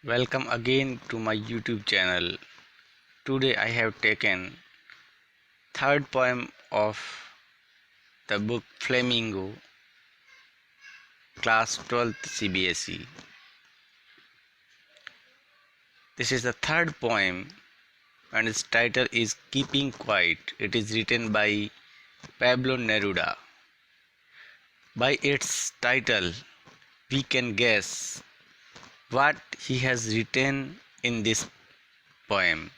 Welcome again to my YouTube channel. Today I have taken third poem of the book Flamingo, class 12th CBSE. This is the third poem and its title is Keeping Quiet. It is written by Pablo Neruda. By its title, we can guess what he has written in this poem.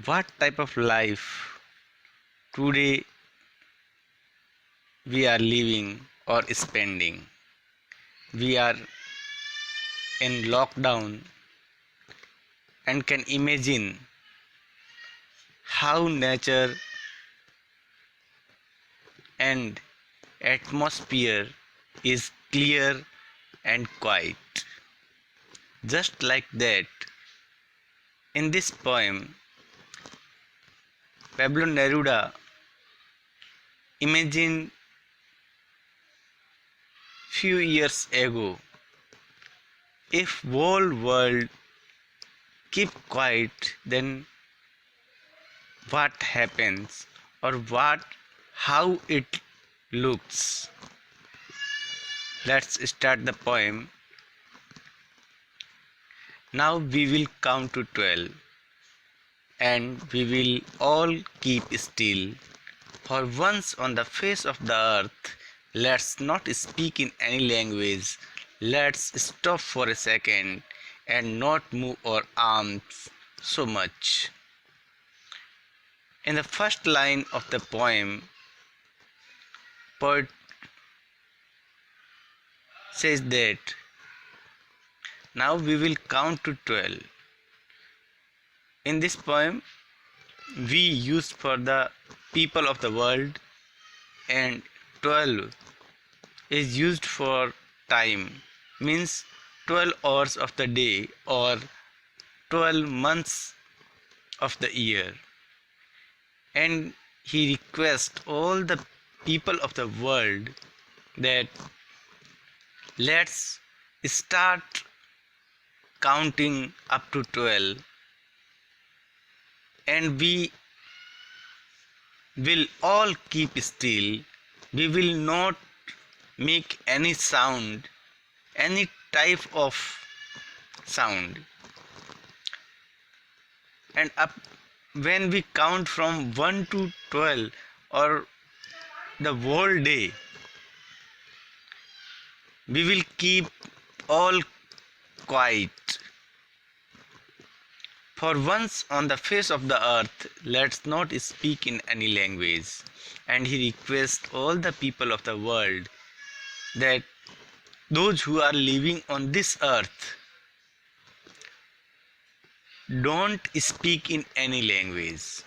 What type of life today we are living or spending? We are in lockdown and can imagine how nature and atmosphere is clear and quiet. Just like that, in this poem, Pablo Neruda imagined few years ago, if whole world keep quiet, then what happens or how it looks. Let's start the poem. Now we will count to 12 and we will all keep still. For once on the face of the earth, let's not speak in any language. Let's stop for a second and not move our arms so much. In the first line of the poem, poet says that now we will count to 12. In this poem, we used for the people of the world and 12 is used for time, means 12 hours of the day or 12 months of the year. And he requests all the people of the world that let's start counting up to 12 and we will all keep still. We will not make any sound, any type of sound. And when we count from 1 to 12 or the whole day, we will keep all quiet. For once on the face of the earth, let's not speak in any language. And he requests all the people of the world that those who are living on this earth, don't speak in any language.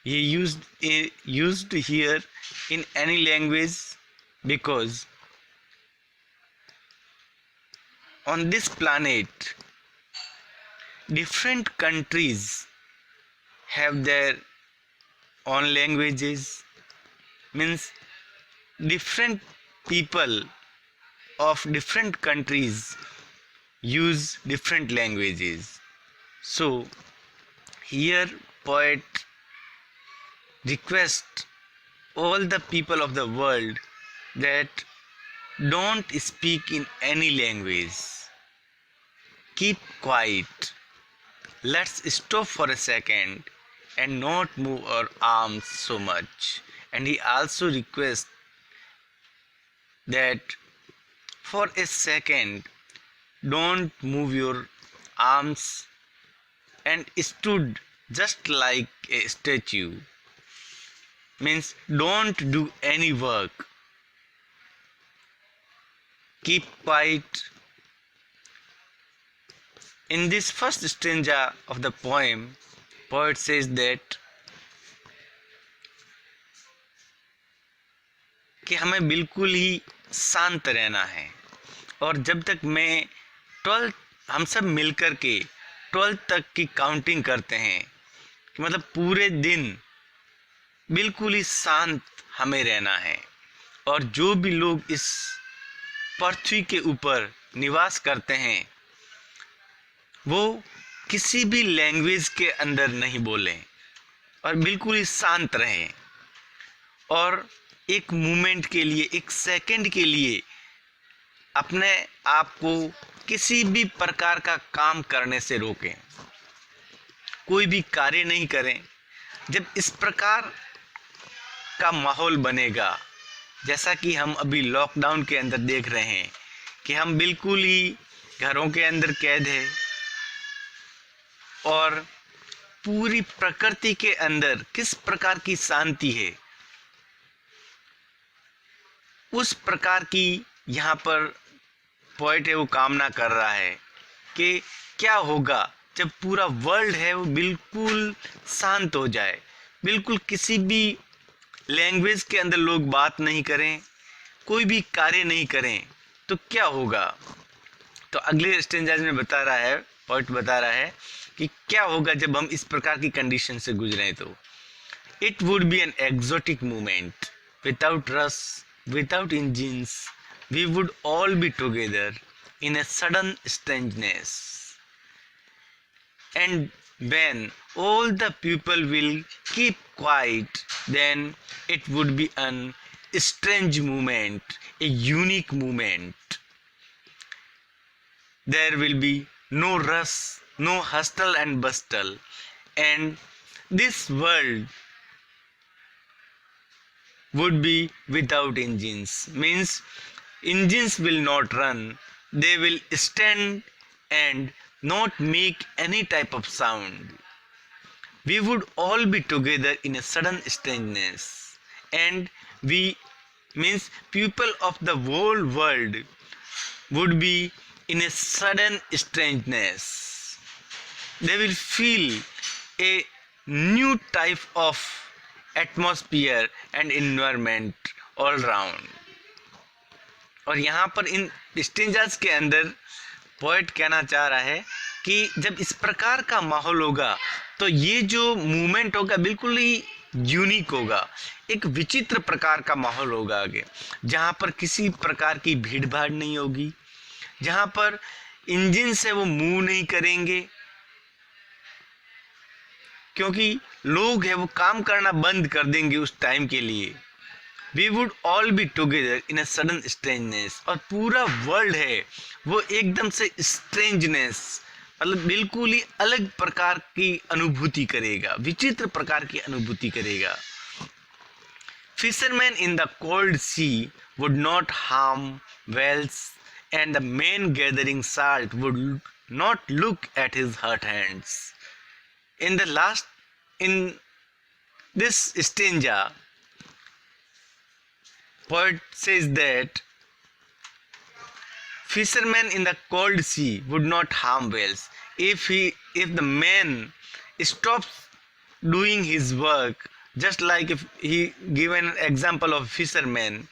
He used here in any language because on this planet, different countries have their own languages, means different people of different countries use different languages. So here poet requests all the people of the world that don't speak in any language. Keep quiet. Let's stop for a second and not move our arms so much. And he also requests that for a second don't move your arms and stood just like a statue, means don't do any work. Keep quiet. In this first stanza of the poem, poet says that कि हमें बिल्कुल ही शांत रहना है और जब तक मैं 12 हम सब मिलकर के 12 तक की काउंटिंग करते हैं कि मतलब पूरे दिन बिल्कुल ही शांत हमें रहना है और जो भी लोग इस पृथ्वी के ऊपर निवास करते हैं वो किसी भी लैंग्वेज के अंदर नहीं बोलें और बिल्कुल ही शांत रहें और एक मोमेंट के लिए, एक सेकंड के लिए अपने आप को किसी भी प्रकार का काम करने से रोकें, कोई भी कार्य नहीं करें। जब इस प्रकार का माहौल बनेगा, जैसा कि हम अभी लॉकडाउन के अंदर देख रहे हैं कि हम बिल्कुल ही घरों के अंदर कैद हैं और पूरी प्रकृति के अंदर किस प्रकार की शांति है, उस प्रकार की यहाँ पर पॉइंट है वो कामना कर रहा है कि क्या होगा जब पूरा वर्ल्ड है वो बिल्कुल शांत हो जाए, बिल्कुल किसी भी लैंग्वेज के अंदर लोग बात नहीं करें, कोई भी कार्य नहीं करें, तो क्या होगा। तो अगले स्टेंजाज में बता रहा है, पॉइंट बता रहा है कि क्या होगा जब हम इस प्रकार की कंडीशन से गुजरें। तो it would be an exotic movement without rush, without engines, we would all be together in a sudden strangeness, and when all the people will keep quiet, then it would be an strange movement, a unique movement. There will be no rush, no hustle and bustle, and this world would be without engines. Means engines will not run, they will stand and not make any type of sound. We would all be together in a sudden strangeness, and we means people of the whole world would be in a sudden strangeness. They will feel a new type of atmosphere and environment all round. और यहाँ पर इन stanzas के अंदर poet कहना चाह रहा है कि जब इस प्रकार का माहौल होगा तो ये जो मूवमेंट होगा बिल्कुल ही यूनिक होगा, एक विचित्र प्रकार का माहौल होगा आगे, जहाँ पर किसी प्रकार की भीड़ भाड़ नहीं होगी, जहाँ पर इंजन से वो मूव नहीं करेंगे क्योंकि लोग हैं वो काम करना बंद कर देंगे उस टाइम के लिए। We would all be together in a sudden strangeness, और पूरा वर्ल्ड है वो एकदम से स्ट्रेंजनेस मतलब बिल्कुल ही अलग प्रकार की अनुभूति करेगा, विचित्र प्रकार की अनुभूति करेगा। Fishermen in the cold sea would not harm whales, and the man gathering salt would not look at his hurt hands. In this stanza, poet says that fishermen in the cold sea would not harm whales. If the man stops doing his work, just like if he given an example of fisherman,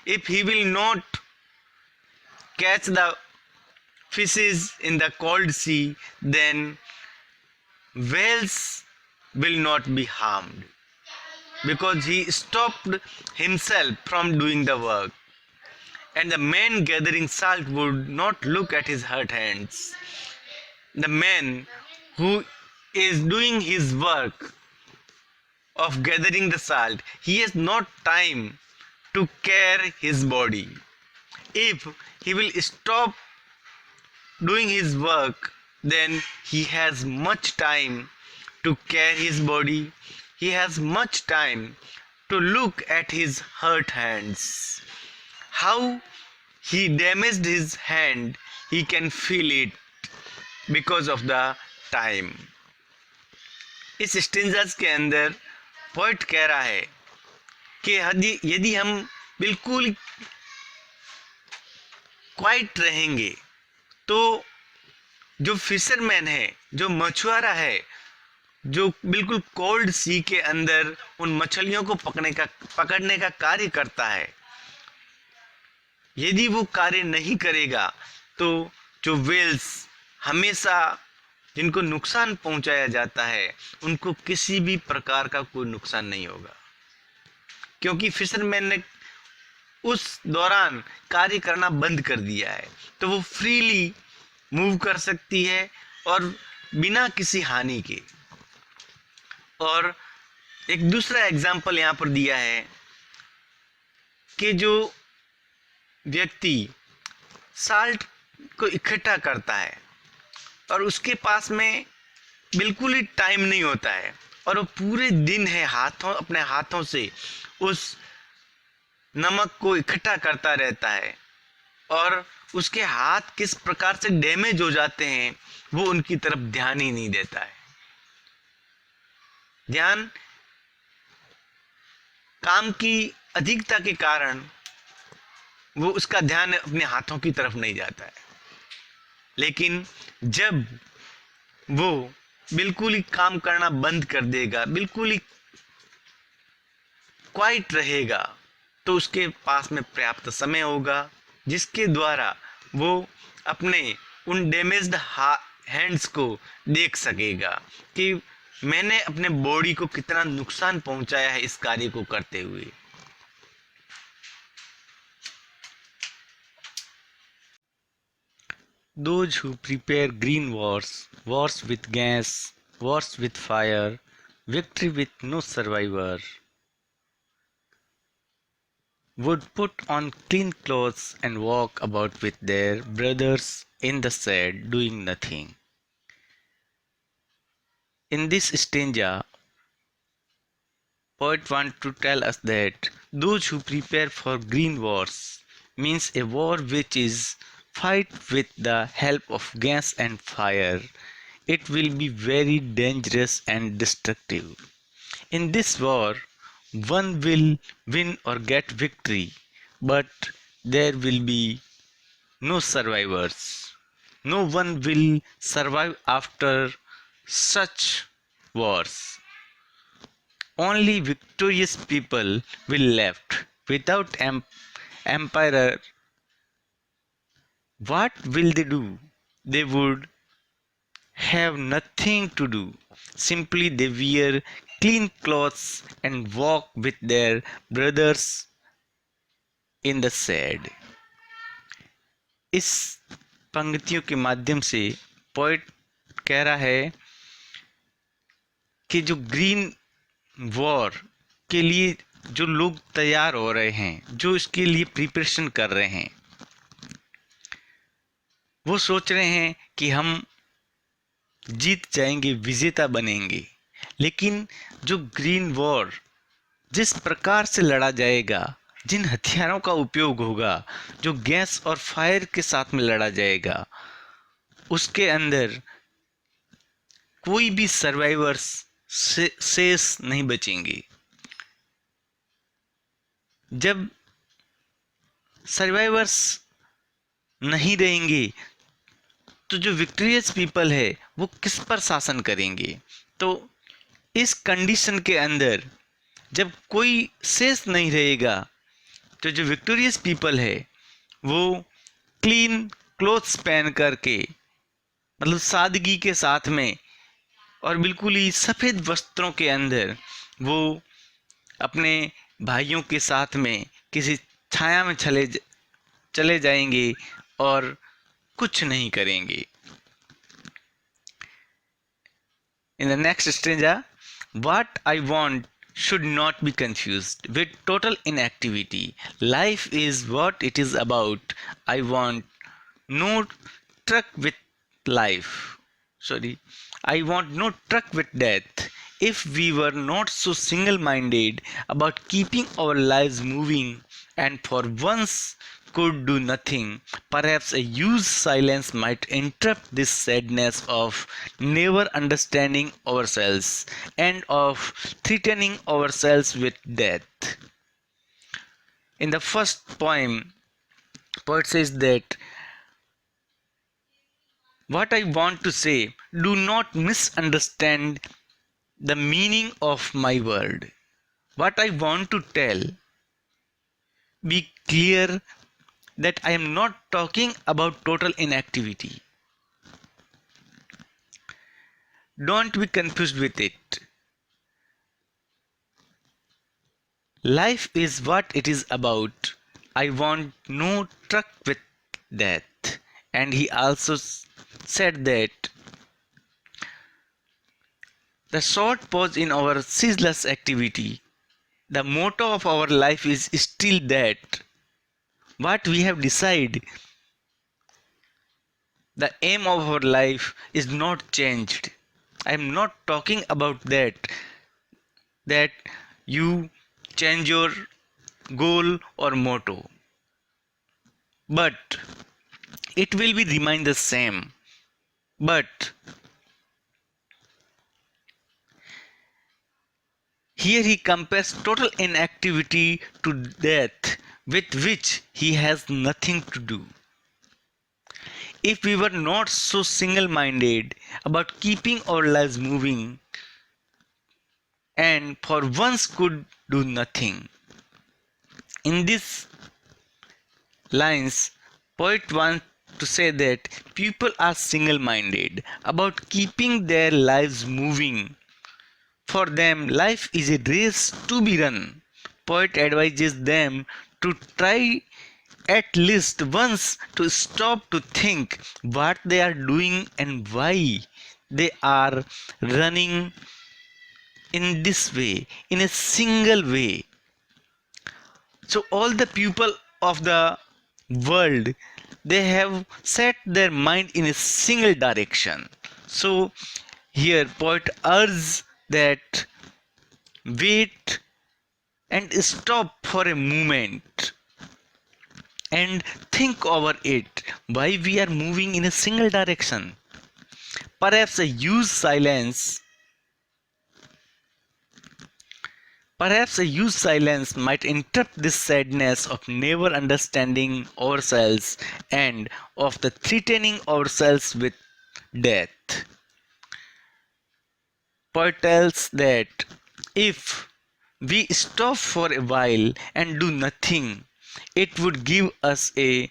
if he will not catch the fishes in the cold sea, then whales will not be harmed, because he stopped himself from doing the work. And the man gathering salt would not look at his hurt hands. The man who is doing his work of gathering the salt, he has not time to care his body. If he will stop doing his work, then he has much time to care his body. He has much time to look at his hurt hands. How he damaged his hand, he can feel it because of the time. इस stanzas के अंदर poet कह रहा है कि यदि हम बिल्कुल क्वाइट रहेंगे तो जो फिशरमैन है, जो मछुआरा है, जो बिल्कुल कोल्ड सी के अंदर उन मछलियों को पकड़ने का कार्य करता है, यदि वो कार्य नहीं करेगा तो जो वेल्स हमेशा जिनको नुकसान पहुंचाया जाता है उनको किसी भी प्रकार का कोई नुकसान नहीं होगा, क्योंकि फिशरमैन ने उस दौरान कार्य करना बंद कर दिया है, तो वो फ्रीली मूव कर सकती है और बिना किसी हानि के। और एक दूसरा एग्जाम्पल यहाँ पर दिया है कि जो व्यक्ति साल्ट को इकट्ठा करता है और उसके पास में बिल्कुल ही टाइम नहीं होता है और वो पूरे दिन है अपने हाथों से उस नमक को इकट्ठा करता रहता है और उसके हाथ किस प्रकार से डैमेज हो जाते हैं वो उनकी तरफ ध्यान ही नहीं देता है। ध्यान काम की अधिकता के कारण वो उसका ध्यान अपने हाथों की तरफ नहीं जाता है, लेकिन जब वो बिल्कुल ही काम करना बंद कर देगा, बिल्कुल ही क्वाइट रहेगा, तो उसके पास में पर्याप्त समय होगा जिसके द्वारा वो अपने उन डैमेज्ड हैंड्स को देख सकेगा कि मैंने अपने बॉडी को कितना नुकसान पहुंचाया है इस कार्य को करते हुए। Those who prepare green wars, wars with gas, wars with fire, victory with no survivor, would put on clean clothes and walk about with their brothers in the shade doing nothing. In this stanza, poet wants to tell us that those who prepare for green wars means a war which is fight with the help of gas and fire. It will be very dangerous and destructive. In this war, one will win or get victory, but there will be no survivors. No one will survive after such wars. Only victorious people will left. Without empire, what will they do? They would have nothing to do. Simply they wear clean clothes and walk with their brothers in the shade. इस पंक्तियों के माध्यम से poet कह रहा है कि जो ग्रीन वॉर के लिए जो लोग तैयार हो रहे हैं, जो इसके लिए प्रिपरेशन कर रहे हैं, वो सोच रहे हैं कि हम जीत जाएंगे, विजेता बनेंगे। लेकिन जो ग्रीन वॉर जिस प्रकार से लड़ा जाएगा, जिन हथियारों का उपयोग होगा, जो गैस और फायर के साथ में लड़ा जाएगा, उसके अंदर कोई भी सर्वाइवर्स शेष नहीं बचेंगे। जब सर्वाइवर्स नहीं रहेंगे तो जो विक्टोरियस पीपल है वो किस पर शासन करेंगे? तो इस कंडीशन के अंदर जब कोई शेष नहीं रहेगा तो जो विक्टोरियस पीपल है वो क्लीन क्लोथ्स पहन करके, मतलब सादगी के साथ में और बिल्कुल ही सफ़ेद वस्त्रों के अंदर वो अपने भाइयों के साथ में किसी छाया में चले जाएंगे और कुछ नहीं करेंगे। In the next stanza, what I want should not be confused with total inactivity. Life is what it is about. I want no truck with life. I want no truck with death. If we were not so single-minded about keeping our lives moving and for once could do nothing, perhaps a huge silence might interrupt this sadness of never understanding ourselves and of threatening ourselves with death. In the first poem, poet says that what I want to say, do not misunderstand the meaning of my word. What I want to tell, be clear that I am not talking about total inactivity. Don't be confused with it. Life is what it is about. I want no truck with death. And he also said that the short pause in our ceaseless activity, the motto of our life is still that. What we have decided, the aim of our life is not changed. I am not talking about that you change your goal or motto, but it will be remain the same. But here he compares total inactivity to death, with which he has nothing to do. If we were not so single minded about keeping our lives moving and for once could do nothing. In these lines, poet wants to say that people are single minded about keeping their lives moving. For them, life is a race to be run. Poet advises them to try at least once to stop to think what they are doing and why they are running in this way, in a single way. So all the people of the world, they have set their mind in a single direction. So here poet urges that wait and stop for a moment and think over it, why we are moving in a single direction. Perhaps a used silence Perhaps a used silence might interrupt this sadness of never understanding ourselves and of the threatening ourselves with death. Poet tells that if we stop for a while and do nothing, it would give us a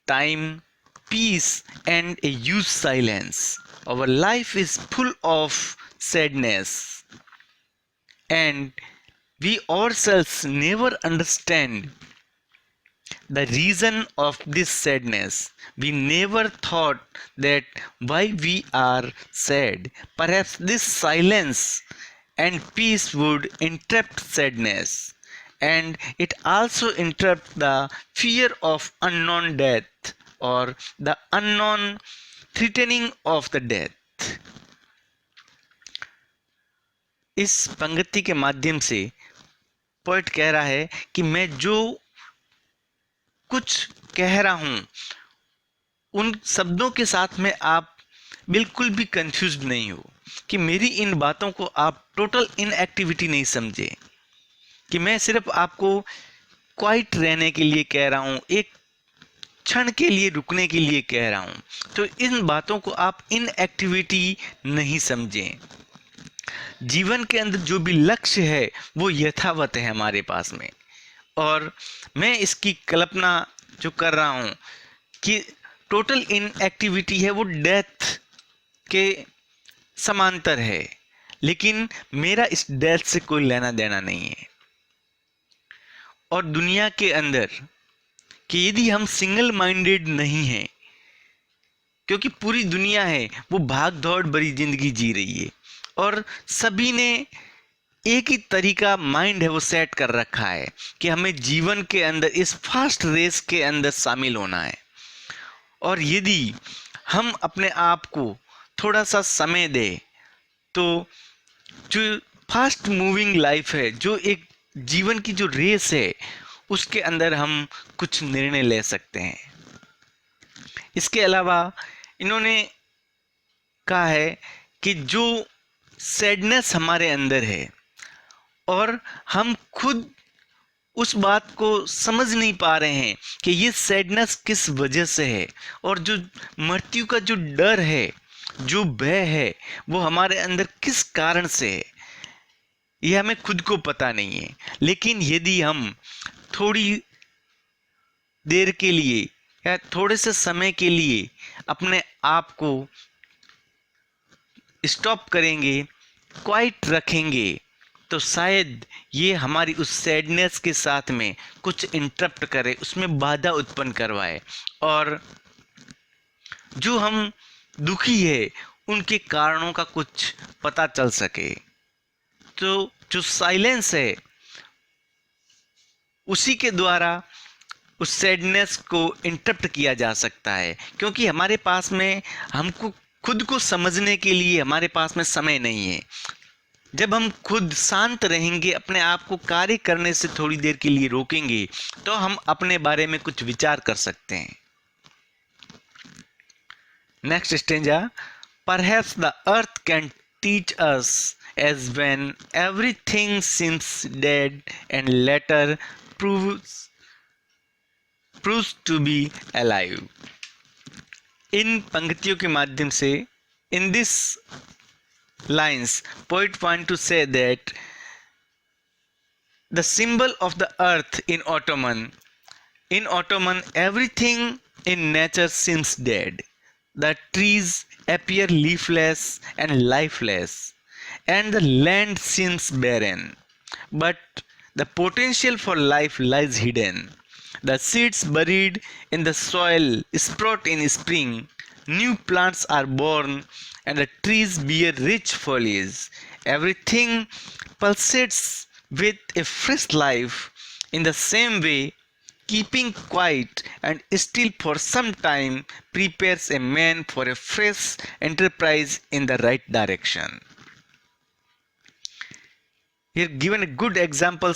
time, peace, and a used silence. Our life is full of sadness, and we ourselves never understand the reason of this sadness. We never thought that why we are sad. Perhaps this silence and peace would interrupt sadness, and it also interrupt the fear of unknown death or the unknown threatening of the death. इस पंक्ति के माध्यम से poet कह रहा है कि मैं जो कुछ कह रहा हूं उन शब्दों के साथ में आप बिल्कुल भी कंफ्यूज नहीं हो, कि मेरी इन बातों को आप टोटल इनएक्टिविटी नहीं समझे, कि मैं सिर्फ आपको क्वाइट रहने के लिए कह रहा हूं, एक क्षण के लिए रुकने के लिए कह रहा हूं। तो इन बातों को आप इनएक्टिविटी नहीं समझें। जीवन के अंदर जो भी लक्ष्य है वो यथावत है हमारे पास में, और मैं इसकी कल्पना जो कर रहा हूं कि टोटल इनएक्टिविटी है वो डेथ के समांतर है, लेकिन मेरा इस डेथ से कोई लेना देना नहीं है। और दुनिया के अंदर कि यदि हम सिंगल माइंडेड नहीं हैं, क्योंकि पूरी दुनिया है वो भाग दौड़ भरी जिंदगी जी रही है और सभी ने एक ही तरीका माइंड है वो सेट कर रखा है कि हमें जीवन के अंदर इस फास्ट रेस के अंदर शामिल होना है। और यदि हम अपने आप को थोड़ा सा समय दें तो जो फास्ट मूविंग लाइफ है, जो एक जीवन की जो रेस है, उसके अंदर हम कुछ निर्णय ले सकते हैं। इसके अलावा इन्होंने कहा है कि जो सैडनेस हमारे अंदर है और हम खुद उस बात को समझ नहीं पा रहे हैं कि ये सैडनेस किस वजह से है, और जो मृत्यु का जो डर है, जो भय है, वो हमारे अंदर किस कारण से है, ये हमें खुद को पता नहीं है। लेकिन यदि हम थोड़ी देर के लिए या थोड़े से समय के लिए अपने आप को स्टॉप करेंगे, क्वाइट रखेंगे, तो शायद ये हमारी उस सैडनेस के साथ में कुछ इंटरप्ट करे, उसमें बाधा उत्पन्न करवाए, और जो हम दुखी है उनके कारणों का कुछ पता चल सके। तो जो साइलेंस है उसी के द्वारा उस सैडनेस को इंटरप्ट किया जा सकता है, क्योंकि हमारे पास में हमको खुद को समझने के लिए हमारे पास में समय नहीं है। जब हम खुद शांत रहेंगे, अपने आप को कार्य करने से थोड़ी देर के लिए रोकेंगे, तो हम अपने बारे में कुछ विचार कर सकते हैं। Next stanza, perhaps the earth can teach us as when everything seems dead and later proves to be alive। इन पंक्तियों के माध्यम से, in this lines, poet want to say that the symbol of the earth in autumn everything in nature seems dead. The trees appear leafless and lifeless, and the land seems barren, but the potential for life lies hidden. The seeds buried in the soil sprout in spring, new plants are born, and the trees bear rich foliage. Everything pulsates with a fresh life. In the same way, keeping quiet and still for some time prepares a man for a fresh enterprise in the right direction. Here given a good example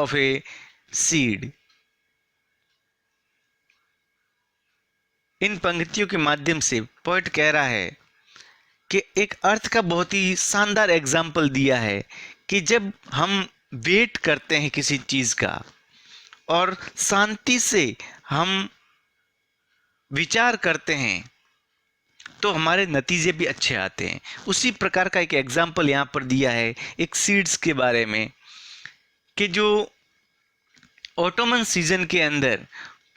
of a seed. इन पंक्तियों के माध्यम से poet कह रहा है कि एक अर्थ का बहुत ही शानदार एग्जाम्पल दिया है कि जब हम वेट करते हैं किसी चीज का और शांति से हम विचार करते हैं तो हमारे नतीजे भी अच्छे आते हैं। उसी प्रकार का एक एग्जाम्पल यहाँ पर दिया है एक सीड्स के बारे में कि जो ऑटोमन सीजन के अंदर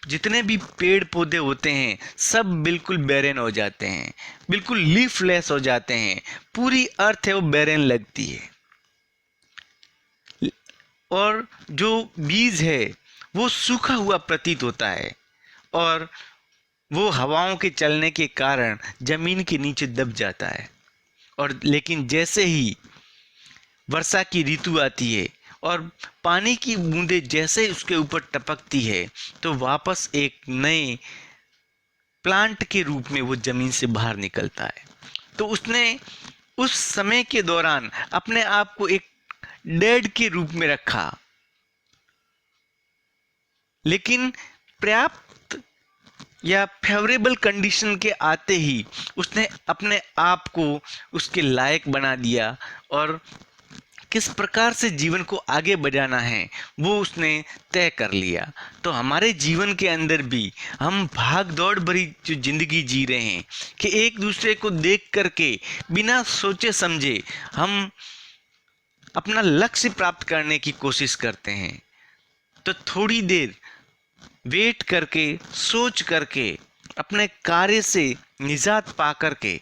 जितने भी पेड़ पौधे होते हैं सब बिल्कुल बैरन हो जाते हैं, बिल्कुल लीफलेस हो जाते हैं, पूरी अर्थ है वो बैरन लगती है, और जो बीज है वो सूखा हुआ प्रतीत होता है, और वो हवाओं के चलने के कारण जमीन के नीचे दब जाता है। और लेकिन जैसे ही वर्षा की ऋतु आती है और पानी की बूंदें जैसे उसके ऊपर टपकती है तो वापस एक नए प्लांट के रूप में वो जमीन से बाहर निकलता है। तो उसने उस समय के दौरान अपने आप को एक डेड के रूप में रखा, लेकिन पर्याप्त या फेवरेबल कंडीशन के आते ही उसने अपने आप को उसके लायक बना दिया, और किस प्रकार से जीवन को आगे बढ़ाना है वो उसने तय कर लिया। तो हमारे जीवन के अंदर भी हम भाग दौड़ भरी जो जिंदगी जी रहे हैं कि एक दूसरे को देख करके बिना सोचे समझे हम अपना लक्ष्य प्राप्त करने की कोशिश करते हैं। तो थोड़ी देर वेट करके, सोच करके, अपने कार्य से निजात पा करके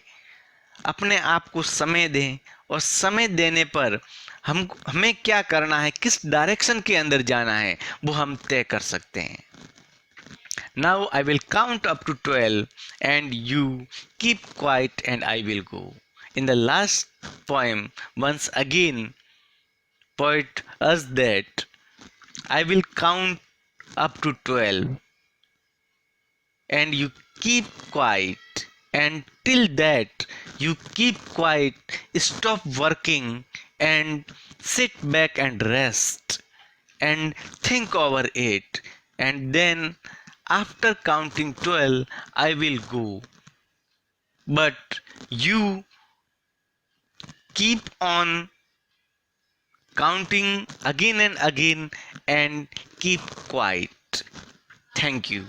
अपने आप को समय दें, और समय देने पर हमें क्या करना है, किस डायरेक्शन के अंदर जाना है वो हम तय कर सकते हैं। Now I will count up to 12 and you keep quiet and I will go. In the last poem, once again, poet us that I will count up to 12 and you keep quiet, and till that you keep quiet, stop working and sit back and rest and think over it, and then after counting 12 I will go, but you keep on counting again and again and keep quiet. Thank you.